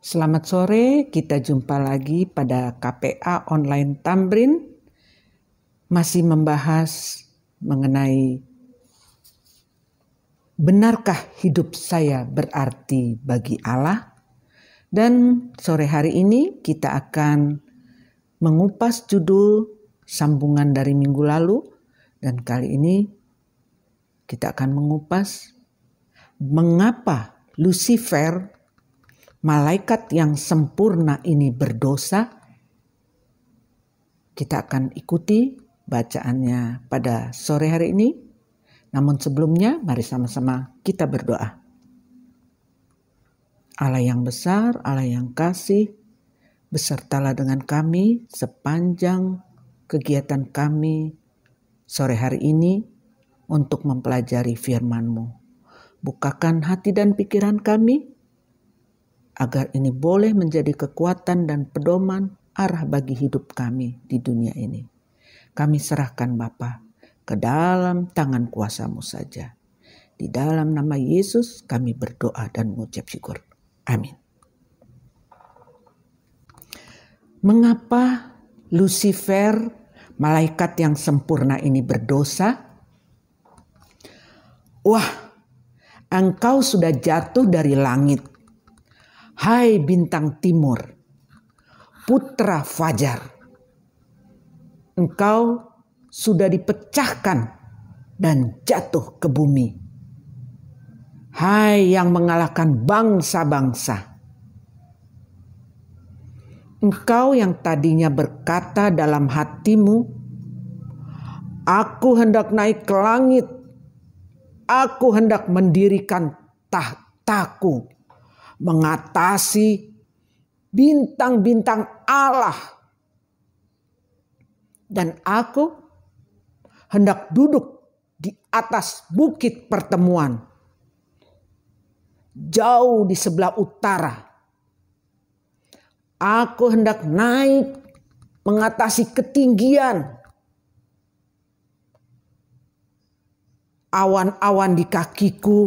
Selamat sore, kita jumpa lagi pada KPA Online Tamrin. Masih membahas mengenai benarkah hidup saya berarti bagi Allah? Dan sore hari ini kita akan mengupas judul sambungan dari minggu lalu. Dan kali ini kita akan mengupas mengapa Lucifer, malaikat yang sempurna ini berdosa. Kita akan ikuti bacaannya pada sore hari ini. Namun sebelumnya mari sama-sama kita berdoa. Allah yang besar, Allah yang kasih, besertalah dengan kami sepanjang kegiatan kami sore hari ini untuk mempelajari firman-Mu. Bukakan hati dan pikiran kami, agar ini boleh menjadi kekuatan dan pedoman arah bagi hidup kami di dunia ini. Kami serahkan Bapa ke dalam tangan kuasa-Mu saja. Di dalam nama Yesus kami berdoa dan mengucap syukur. Amin. Mengapa Lucifer, malaikat yang sempurna ini berdosa? Wah, engkau sudah jatuh dari langit. Hai bintang timur, putra fajar, engkau sudah dipecahkan dan jatuh ke bumi. Hai yang mengalahkan bangsa-bangsa, engkau yang tadinya berkata dalam hatimu, aku hendak naik ke langit, aku hendak mendirikan tahtaku, mengatasi bintang-bintang Allah. Dan aku hendak duduk di atas bukit pertemuan, jauh di sebelah utara. Aku hendak naik mengatasi ketinggian awan-awan di kakiku.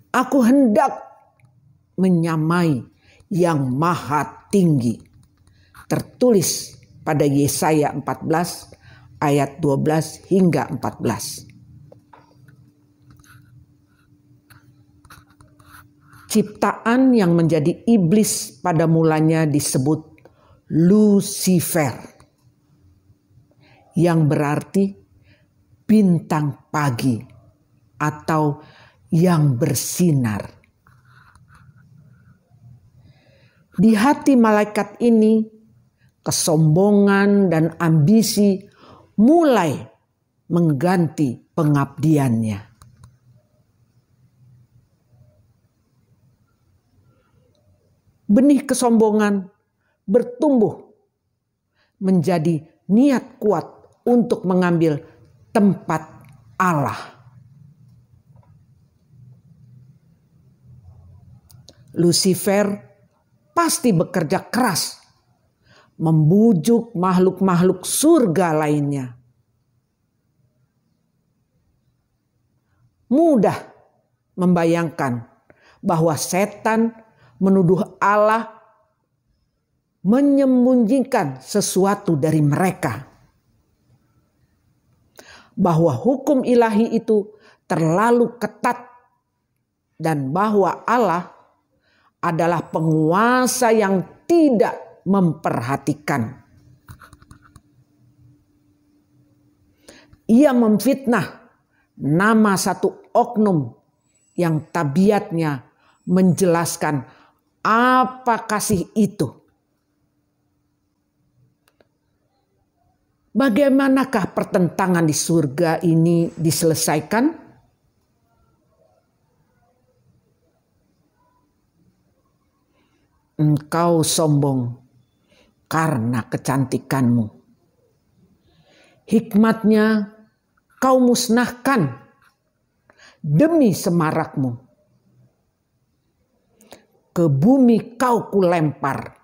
Aku hendak menyamai yang maha tinggi. Tertulis pada Yesaya 14 ayat 12 hingga 14. Ciptaan yang menjadi iblis pada mulanya disebut Lucifer, yang berarti bintang pagi atau yang bersinar. Di hati malaikat ini, kesombongan dan ambisi mulai mengganti pengabdiannya. Benih kesombongan bertumbuh menjadi niat kuat untuk mengambil tempat Allah. Lucifer pasti bekerja keras membujuk makhluk-makhluk surga lainnya. Mudah membayangkan bahwa setan menuduh Allah menyembunyikan sesuatu dari mereka. Bahwa hukum ilahi itu terlalu ketat dan bahwa Allah adalah penguasa yang tidak memperhatikan. Ia memfitnah nama satu oknum yang tabiatnya menjelaskan apa kasih itu. Bagaimanakah pertentangan di surga ini diselesaikan? Engkau sombong karena kecantikanmu. Hikmatnya kau musnahkan demi semarakmu. Ke bumi kau kulempar,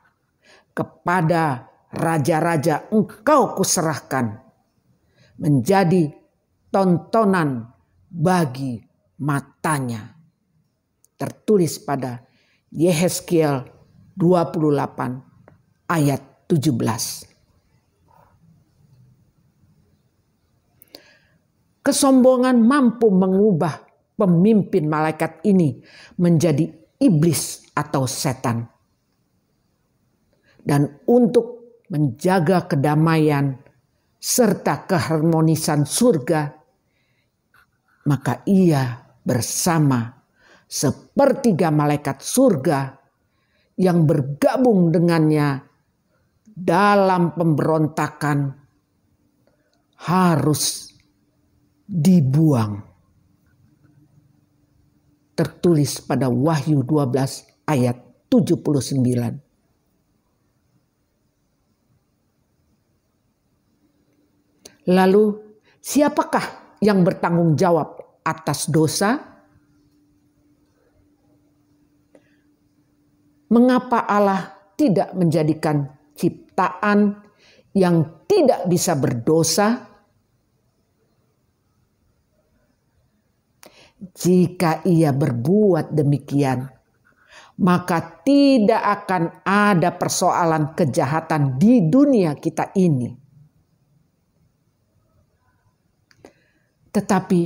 kepada raja-raja engkau kuserahkan, menjadi tontonan bagi matanya. Tertulis pada Yehezkiel 28 ayat 17. Kesombongan mampu mengubah pemimpin malaikat ini menjadi iblis atau setan. Dan untuk menjaga kedamaian serta keharmonisan surga, maka ia bersama sepertiga malaikat surga yang bergabung dengannya dalam pemberontakan harus dibuang. Tertulis pada Wahyu 12 ayat 79. Lalu siapakah yang bertanggung jawab atas dosa? Mengapa Allah tidak menjadikan ciptaan yang tidak bisa berdosa? Jika ia berbuat demikian, maka tidak akan ada persoalan kejahatan di dunia kita ini. Tetapi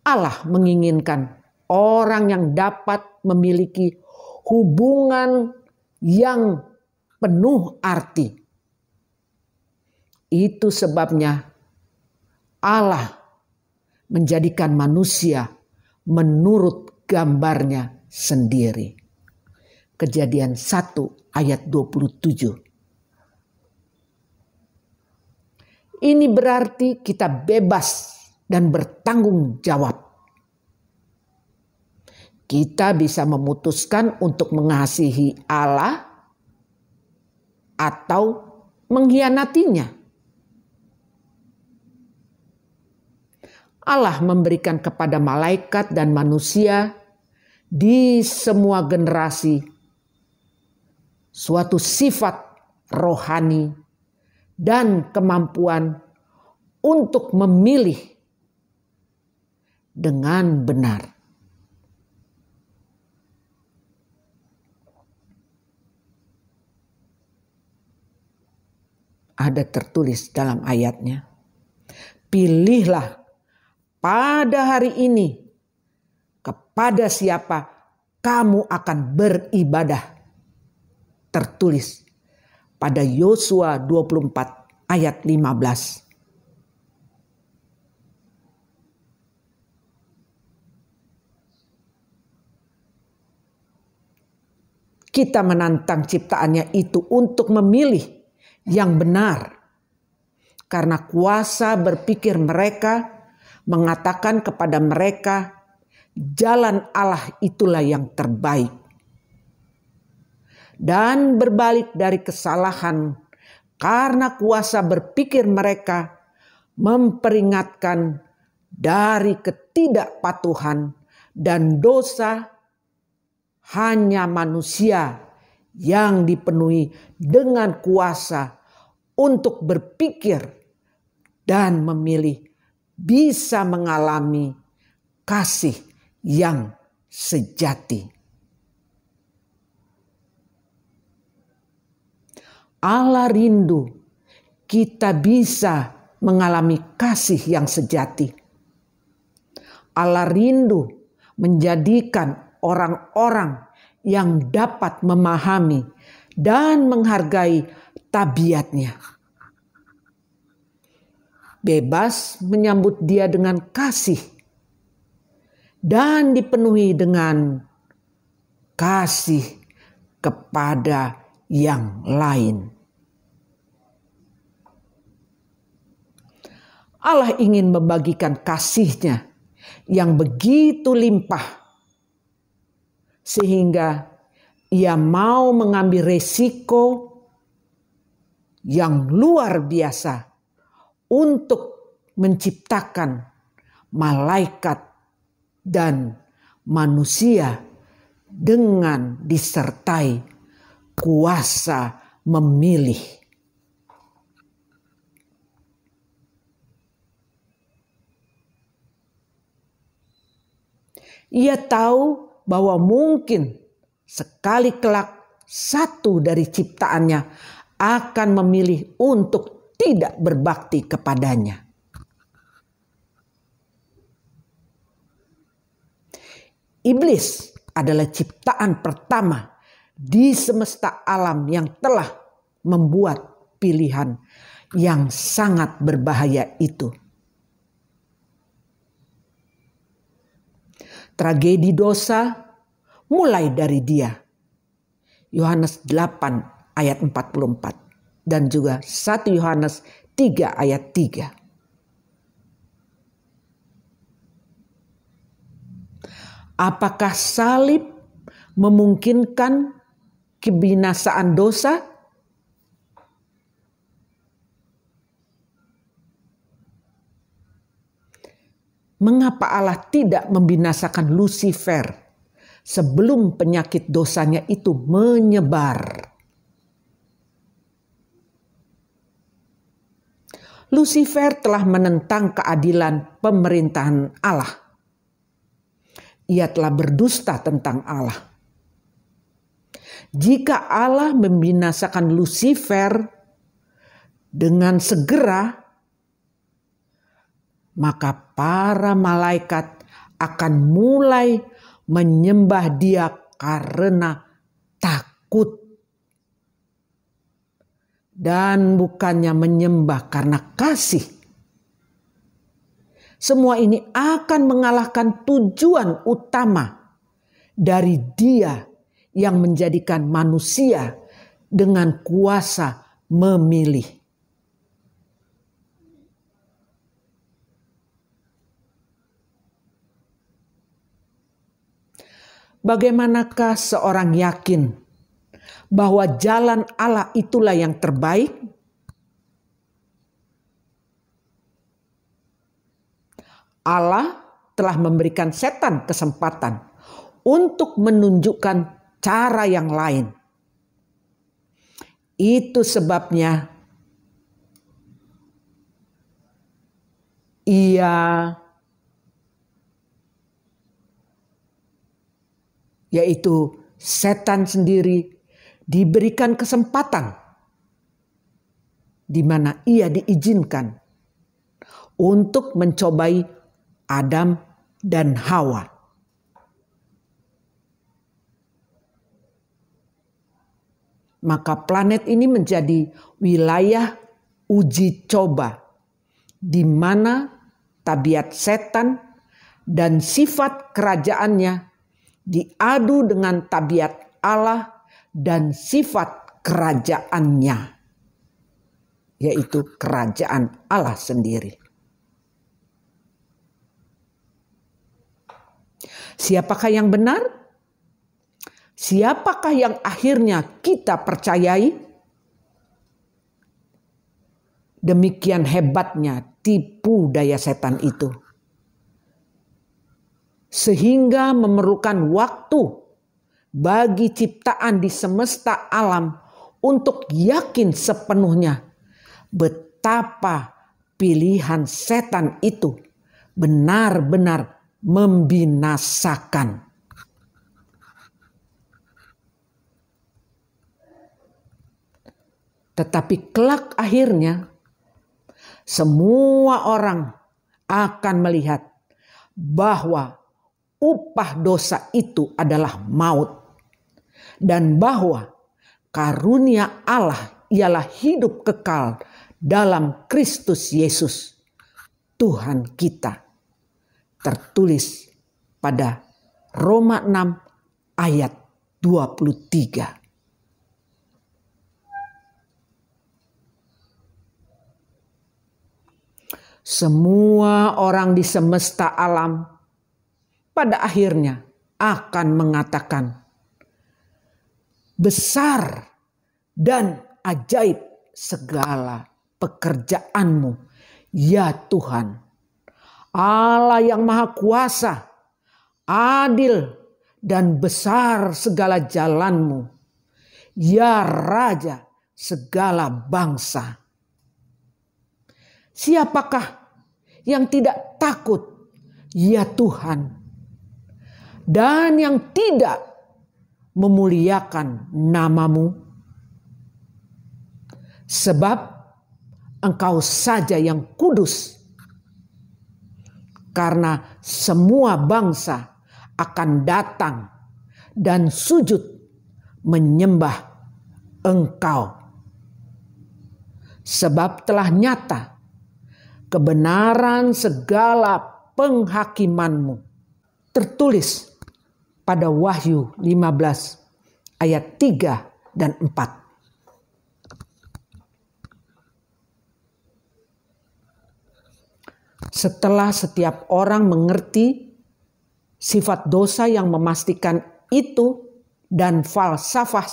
Allah menginginkan orang yang dapat memiliki hubungan yang penuh arti. Itu sebabnya Allah menjadikan manusia menurut gambarnya sendiri. Kejadian 1 ayat 27. Ini berarti kita bebas dan bertanggung jawab. Kita bisa memutuskan untuk mengasihi Allah atau mengkhianatinya. Allah memberikan kepada malaikat dan manusia di semua generasi suatu sifat rohani dan kemampuan untuk memilih dengan benar. Ada tertulis dalam ayatnya, pilihlah pada hari ini kepada siapa kamu akan beribadah. Tertulis pada Yosua 24 ayat 15. Kita menantang ciptaannya itu untuk memilih yang benar. Karena kuasa berpikir mereka mengatakan kepada mereka, jalan Allah itulah yang terbaik. Dan berbalik dari kesalahan karena kuasa berpikir mereka memperingatkan dari ketidakpatuhan dan dosa, hanya manusia yang dipenuhi dengan kuasa untuk berpikir dan memilih bisa mengalami kasih yang sejati. Allah rindu kita bisa mengalami kasih yang sejati. Allah rindu menjadikan orang-orang yang dapat memahami dan menghargai tabiatnya. Bebas menyambut dia dengan kasih dan dipenuhi dengan kasih kepada yang lain. Allah ingin membagikan kasih-Nya yang begitu limpah sehingga Ia mau mengambil resiko yang luar biasa untuk menciptakan malaikat dan manusia dengan disertai kuasa memilih. Ia tahu bahwa mungkin sekali kelak satu dari ciptaannya akan memilih untuk tidak berbakti kepadanya. Iblis adalah ciptaan pertama di semesta alam yang telah membuat pilihan yang sangat berbahaya itu. Tragedi dosa mulai dari dia. Yohanes 8 ayat 44 dan juga 1 Yohanes 3 ayat 3. Apakah salib memungkinkan kebinasaan dosa? Mengapa Allah tidak membinasakan Lucifer sebelum penyakit dosanya itu menyebar? Lucifer telah menentang keadilan pemerintahan Allah. Ia telah berdusta tentang Allah. Jika Allah membinasakan Lucifer dengan segera, maka para malaikat akan mulai menyembah dia karena takut. Dan bukannya menyembah karena kasih. Semua ini akan mengalahkan tujuan utama dari Dia yang menjadikan manusia dengan kuasa memilih. Bagaimanakah seorang yakin bahwa jalan Allah itulah yang terbaik? Allah telah memberikan setan kesempatan untuk menunjukkan cara yang lain. Itu sebabnya yaitu setan sendiri diberikan kesempatan di mana ia diizinkan untuk mencobai Adam dan Hawa. Maka planet ini menjadi wilayah uji coba di mana tabiat setan dan sifat kerajaannya diadu dengan tabiat Allah dan sifat kerajaannya, yaitu kerajaan Allah sendiri. Siapakah yang benar? Siapakah yang akhirnya kita percayai? Demikian hebatnya tipu daya setan itu. Sehingga memerlukan waktu bagi ciptaan di semesta alam untuk yakin sepenuhnya betapa pilihan setan itu benar-benar membinasakan. Tetapi kelak akhirnya semua orang akan melihat bahwa upah dosa itu adalah maut. Dan bahwa karunia Allah ialah hidup kekal dalam Kristus Yesus, Tuhan kita. Tertulis pada Roma 6 ayat 23. Semua orang di semesta alam pada akhirnya akan mengatakan, besar dan ajaib segala pekerjaanmu, ya Tuhan. Allah yang maha kuasa, adil dan besar segala jalanmu, ya Raja segala bangsa. Siapakah yang tidak takut, ya Tuhan, dan yang tidak memuliakan namamu? Sebab Engkau saja yang kudus. Karena semua bangsa akan datang dan sujud menyembah Engkau. Sebab telah nyata kebenaran segala penghakimanmu. Tertulis pada Wahyu 15 ayat 3 dan 4. Setelah setiap orang mengerti sifat dosa yang memastikan itu dan falsafah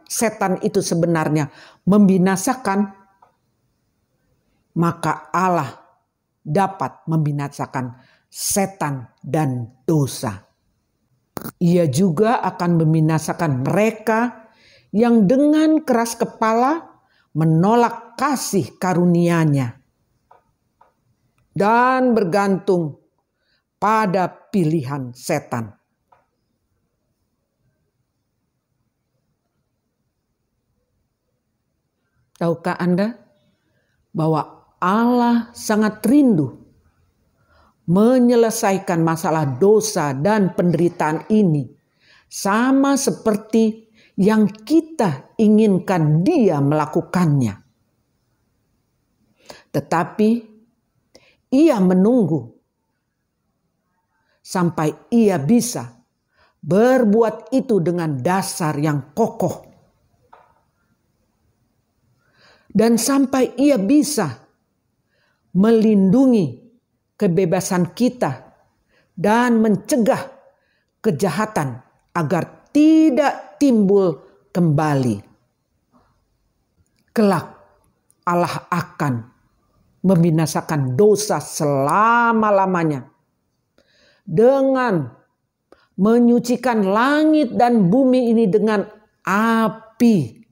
setan itu sebenarnya membinasakan, maka Allah dapat membinasakan setan dan dosa. Ia juga akan membinasakan mereka yang dengan keras kepala menolak kasih karunia-Nya dan bergantung pada pilihan setan. Tahukah Anda bahwa Allah sangat rindu menyelesaikan masalah dosa dan penderitaan ini sama seperti yang kita inginkan Dia melakukannya. Tetapi Ia menunggu sampai Ia bisa berbuat itu dengan dasar yang kokoh. Dan sampai Ia bisa melindungi kebebasan kita dan mencegah kejahatan agar tidak timbul kembali. Kelak Allah akan membinasakan dosa selama-lamanya dengan menyucikan langit dan bumi ini dengan api.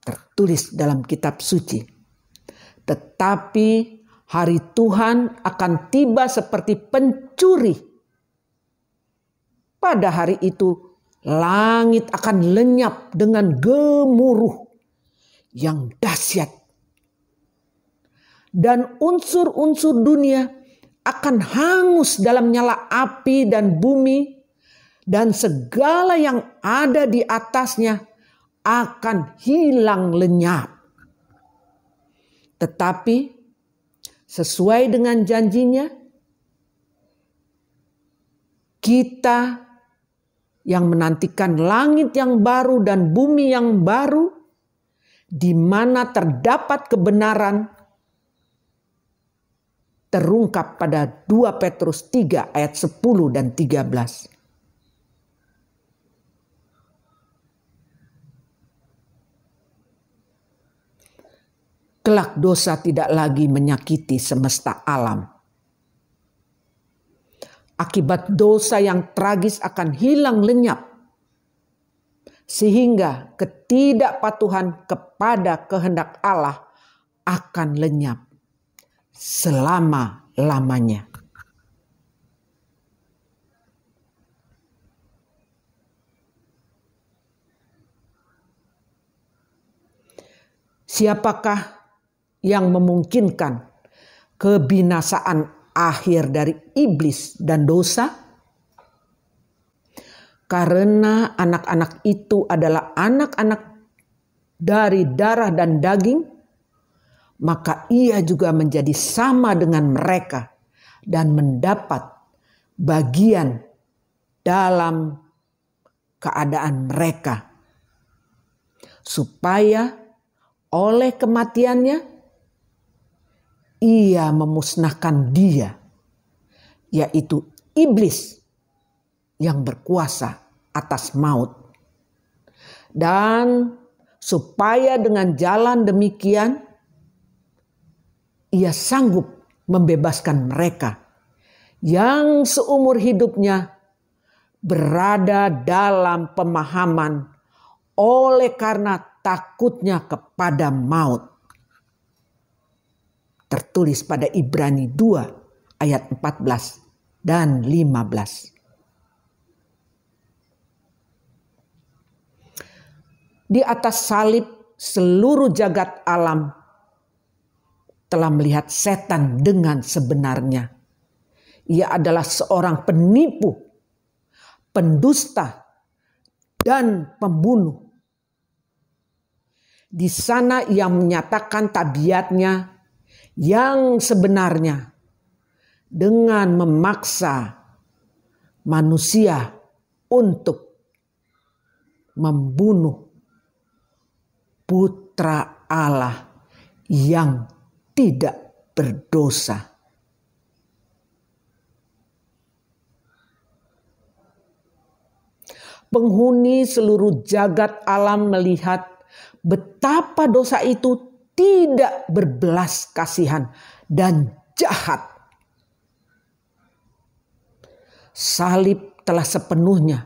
Tertulis dalam kitab suci. Tetapi hari Tuhan akan tiba seperti pencuri. Pada hari itu langit akan lenyap dengan gemuruh yang dahsyat. Dan unsur-unsur dunia akan hangus dalam nyala api, dan bumi dan segala yang ada di atasnya akan hilang lenyap. Tetapi sesuai dengan janjinya, kita yang menantikan langit yang baru dan bumi yang baru, di mana terdapat kebenaran, terungkap pada 2 Petrus 3 ayat 10 dan 13. Kelak dosa tidak lagi menyakiti semesta alam. Akibat dosa yang tragis akan hilang lenyap, sehingga ketidakpatuhan kepada kehendak Allah akan lenyap selama-lamanya. Siapakah yang memungkinkan kebinasaan akhir dari iblis dan dosa? Karena anak-anak itu adalah anak-anak dari darah dan daging, maka ia juga menjadi sama dengan mereka dan mendapat bagian dalam keadaan mereka, supaya oleh kematiannya ia memusnahkan dia, yaitu iblis yang berkuasa atas maut. Dan supaya dengan jalan demikian ia sanggup membebaskan mereka yang seumur hidupnya berada dalam pemahaman oleh karena takutnya kepada maut. Tertulis pada Ibrani 2 ayat 14 dan 15. Di atas salib seluruh jagat alam telah melihat setan dengan sebenarnya. Ia adalah seorang penipu, pendusta, dan pembunuh. Di sana ia menyatakan tabiatnya yang sebenarnya dengan memaksa manusia untuk membunuh putra Allah yang tidak berdosa. Penghuni seluruh jagat alam melihat betapa dosa itu tidak berbelas kasihan dan jahat. Salib telah sepenuhnya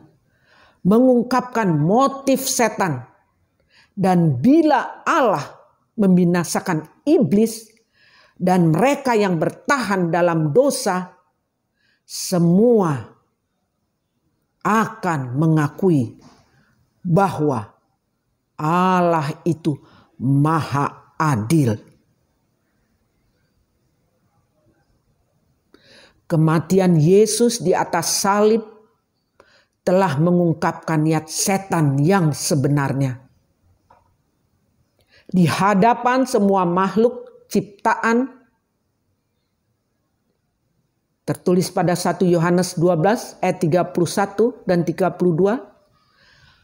mengungkapkan motif setan, dan bila Allah membinasakan iblis dan mereka yang bertahan dalam dosa, semua akan mengakui bahwa Allah itu maha adil. Kematian Yesus di atas salib telah mengungkapkan niat setan yang sebenarnya. Di hadapan semua makhluk ciptaan, tertulis pada 1 Yohanes 12 ayat 31 dan 32,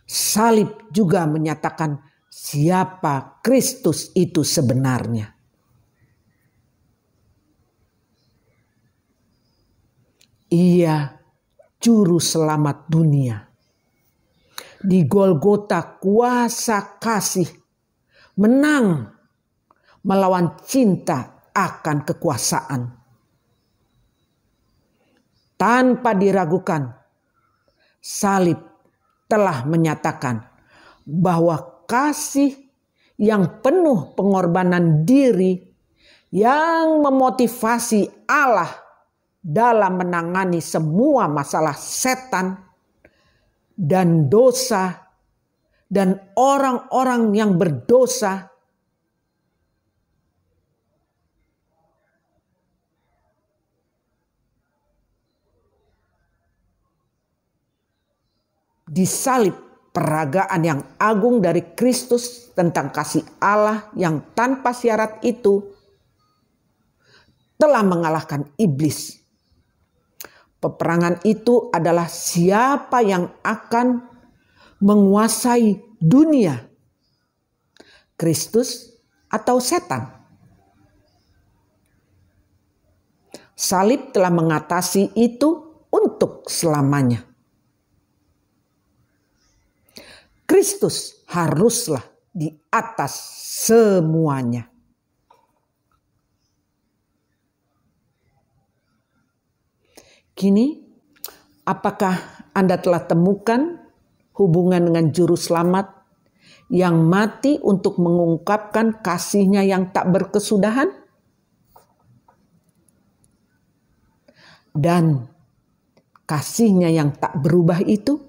salib juga menyatakan siapa Kristus itu sebenarnya. Ia juru selamat dunia. Di Golgota kuasa kasih menang melawan cinta akan kekuasaan. Tanpa diragukan, salib telah menyatakan bahwa kasih yang penuh pengorbanan diri yang memotivasi Allah dalam menangani semua masalah setan dan dosa dan orang-orang yang berdosa disalib. Peragaan yang agung dari Kristus tentang kasih Allah yang tanpa syarat itu telah mengalahkan iblis. Peperangan itu adalah siapa yang akan menguasai dunia, Kristus atau setan. Salib telah mengatasi itu untuk selamanya. Kristus haruslah di atas semuanya. Kini, apakah Anda telah temukan hubungan dengan Juru Selamat yang mati untuk mengungkapkan kasih-Nya yang tak berkesudahan? Dan kasih-Nya yang tak berubah itu?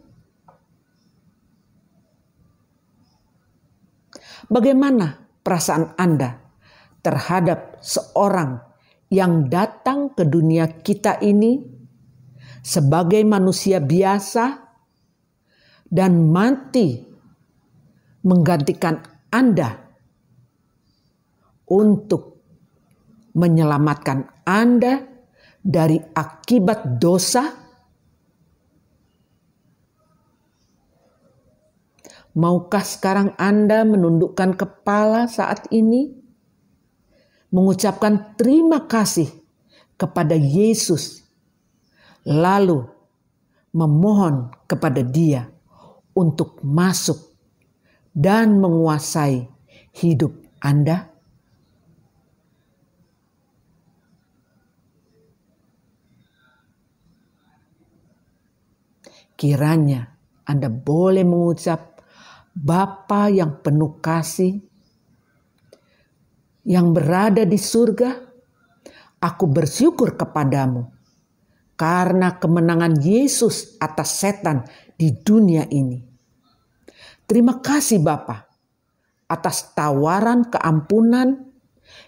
Bagaimana perasaan Anda terhadap seorang yang datang ke dunia kita ini sebagai manusia biasa dan mati menggantikan Anda untuk menyelamatkan Anda dari akibat dosa? Maukah sekarang Anda menundukkan kepala saat ini, mengucapkan terima kasih kepada Yesus, lalu memohon kepada Dia untuk masuk dan menguasai hidup Anda? Kiranya Anda boleh mengucap, Bapa yang penuh kasih, yang berada di surga, aku bersyukur kepadamu karena kemenangan Yesus atas setan di dunia ini. Terima kasih Bapa atas tawaran keampunan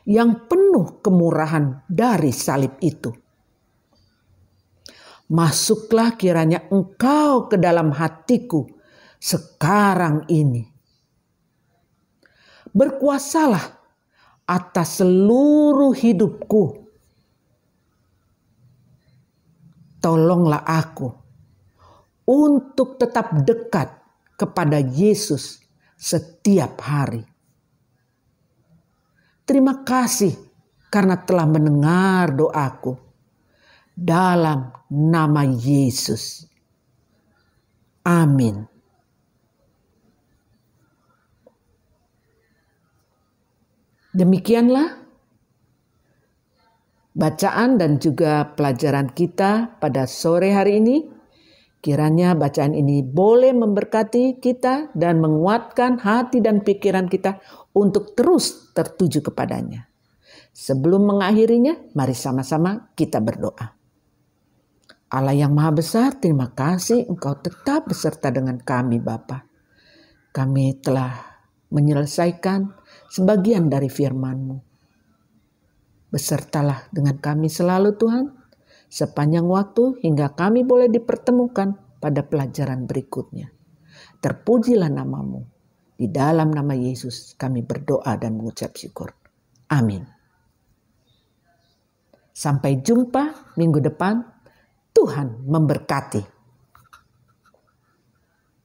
yang penuh kemurahan dari salib itu. Masuklah kiranya Engkau ke dalam hatiku sekarang ini. Berkuasalah atas seluruh hidupku. Tolonglah aku untuk tetap dekat kepada Yesus setiap hari. Terima kasih karena telah mendengar doaku. Dalam nama Yesus. Amin. Demikianlah bacaan dan juga pelajaran kita pada sore hari ini. Kiranya bacaan ini boleh memberkati kita dan menguatkan hati dan pikiran kita untuk terus tertuju kepadanya. Sebelum mengakhirinya, mari sama-sama kita berdoa. Allah yang Maha Besar, terima kasih Engkau tetap beserta dengan kami Bapa. Kami telah menyelesaikan sebagian dari firman-Mu. Besertalah dengan kami selalu Tuhan, sepanjang waktu hingga kami boleh dipertemukan pada pelajaran berikutnya. Terpujilah nama-Mu. Di dalam nama Yesus kami berdoa dan mengucap syukur. Amin. Sampai jumpa minggu depan. Tuhan memberkati.